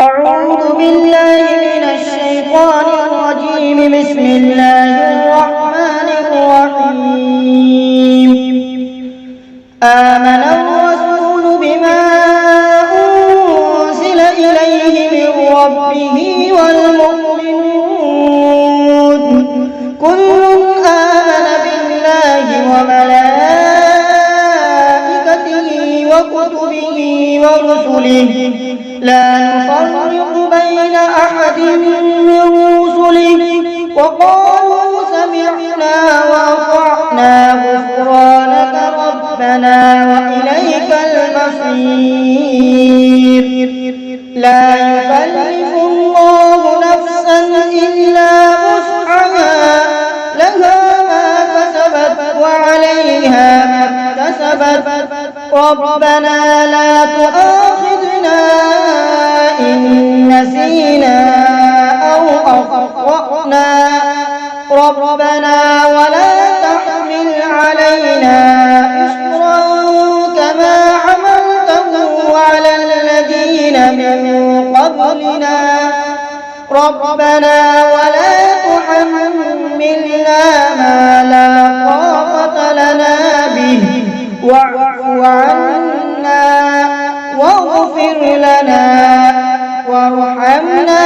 أعوذ بالله من الشيطان الرجيم. بسم الله الرحمن الرحيم. آمن الرسول بما أنزل إليه من ربه والمؤمنون كل آمن بالله وملائكته وكتبه ورسله لا نفرق بين أحد من رسله وقالوا سمعنا وأطعنا غفرانك ربنا وإليك المصير. لا يكلف الله نفسا إلا وسعها لها ما كسبت وعليها ما اكتسبت ربنا لا تؤاخذنا إن نسينا أو أخطأنا ربنا ولا تحمل علينا إصرا كما حملته على الذين من قبلنا ربنا ولا تحملنا ما لا طاقة لنا به واعف عنا واغفر لنا وارحمنا